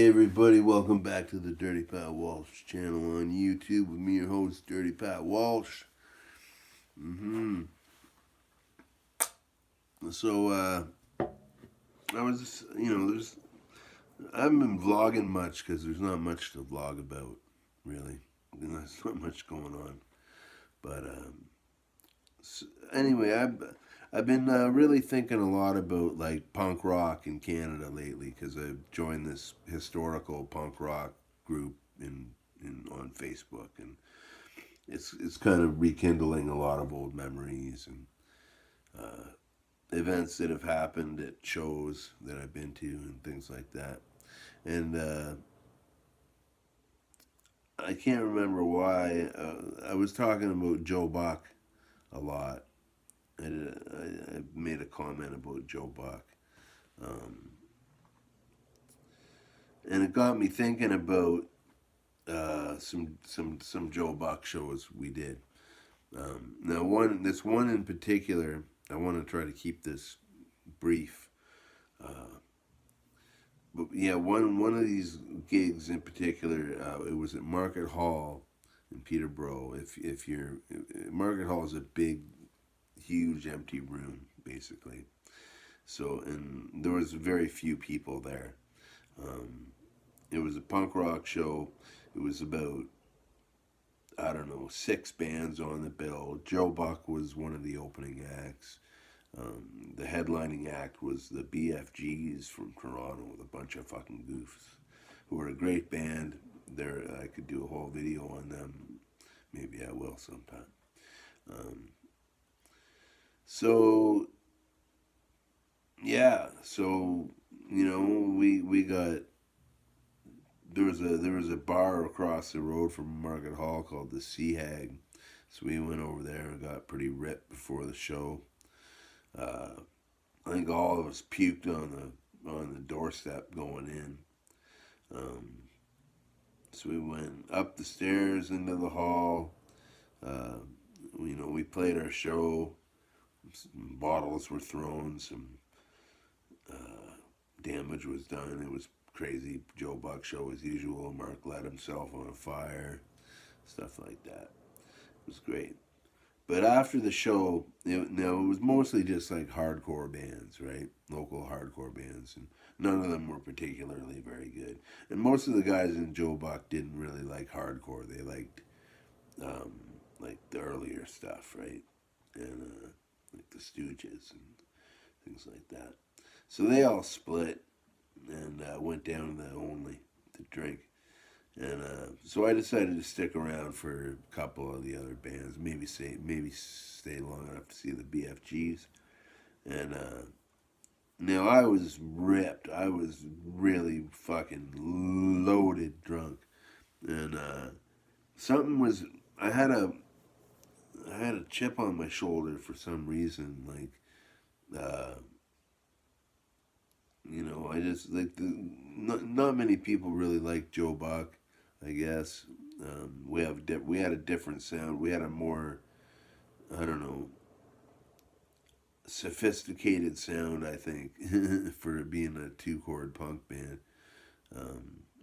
everybody, welcome back to the Dirty Pat Walsh channel on YouTube with me, your host, Dirty Pat Walsh. hmm So, I was, I haven't been vlogging much because there's not much to vlog about, really. There's not much going on. But, anyway, I've been really thinking a lot about, like, punk rock in Canada lately because I've joined this historical punk rock group on Facebook, and it's kind of rekindling a lot of old memories and events that have happened at shows that I've been to and things like that. And I can't remember why I was talking about Joe Buck a lot. I made a comment about Joe Buck, um, and it got me thinking about some Joe Buck shows we did. Now, this one in particular, I want to try to keep this brief. But yeah, one of these gigs in particular, it was at Market Hall in Peterborough. If you're Market Hall is a big, huge empty room basically. So and there was very few people there. Um, it was a punk rock show. It was about, I don't know, six bands on the bill. Joe Buck was one of the opening acts. The headlining act was the BFGs from Toronto with a bunch of fucking goofs who are a great band. I could do a whole video on them. Maybe I will sometime. Um, so yeah, so we got there was a bar across the road from Market Hall called the Sea Hag. So we went over there and got pretty ripped before the show. Uh, I think all of us puked on the doorstep going in. Um, so we went up the stairs into the hall. Uh, we played our show. Some bottles were thrown. Some uh, damage was done. It was crazy. Joe Buck show as usual. Mark lit himself on a fire. Stuff like that. It was great. But after the show, it was mostly just like hardcore bands, right? Local hardcore bands, and none of them were particularly very good. And most of the guys in Joe Buck didn't really like hardcore. They liked um, like the earlier stuff, right? And like the Stooges and things like that. So they all split and went down to the Only to drink. And so I decided to stick around for a couple of the other bands. Maybe stay long enough to see the BFGs. And now I was ripped. I was really fucking loaded drunk. And something was. I had a I had a chip on my shoulder for some reason. Like I just like not many people really like Joe Buck. I guess we had a different sound. We had a more, I don't know, sophisticated sound. I think for being a two chord punk band,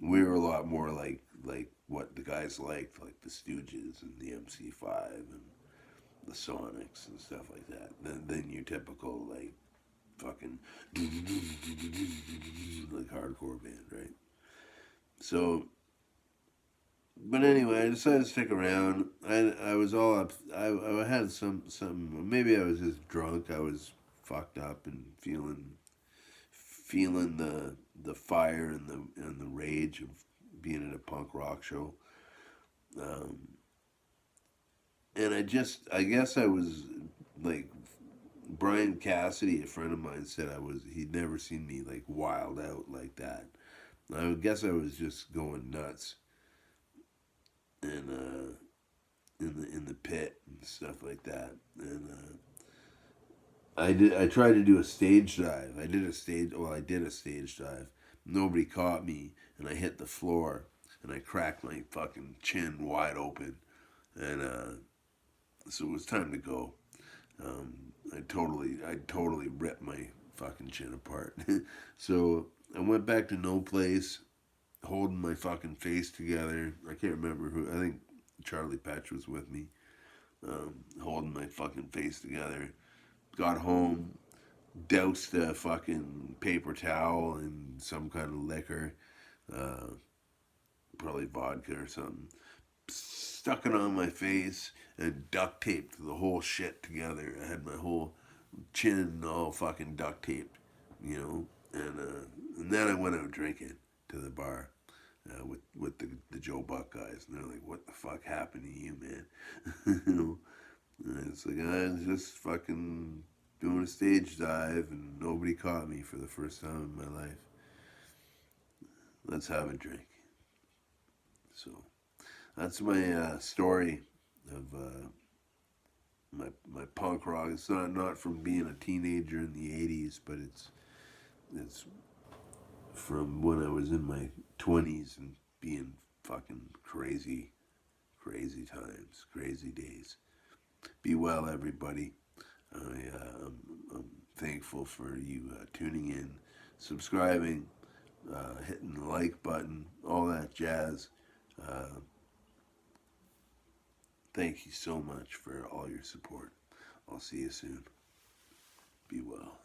we were a lot more like what the guys liked, like the Stooges and the MC5 and the Sonics and stuff like that. Than your typical like fucking like hardcore band, right? So but anyway, I decided to stick around. I was all up. I had some. Maybe I was just drunk. I was fucked up and feeling the fire and the rage of being at a punk rock show. Um, and I guess I was like Brian Cassidy, a friend of mine, said he'd never seen me like wild out like that. I guess I was just going nuts and in the pit and stuff like that. And I tried to do a stage dive. I did a stage dive. Nobody caught me, and I hit the floor, and I cracked my fucking chin wide open, and so it was time to go. I totally ripped my fucking chin apart. So I went back to no place. holding my fucking face together. I can't remember who. I think Charlie Patch was with me, holding my fucking face together. Got home, doused a fucking paper towel in some kind of liquor, uh, probably vodka or something. Stuck it on my face and duct taped the whole shit together. I had my whole chin all fucking duct taped, you know. And then I went out drinking to the bar with the Joe Buck guys, and they're like, "What the fuck happened to you, man?" You know, and it's like I was just fucking doing a stage dive, and nobody caught me for the first time in my life. Let's have a drink. So that's my story of my punk rock. It's not from being a teenager in the '80s, but it's from when I was in my 20s and being fucking crazy, crazy times, crazy days. Be well, everybody. I'm thankful for you tuning in, subscribing, hitting the like button, all that jazz. Uh, Thank you so much for all your support. I'll see you soon. Be well.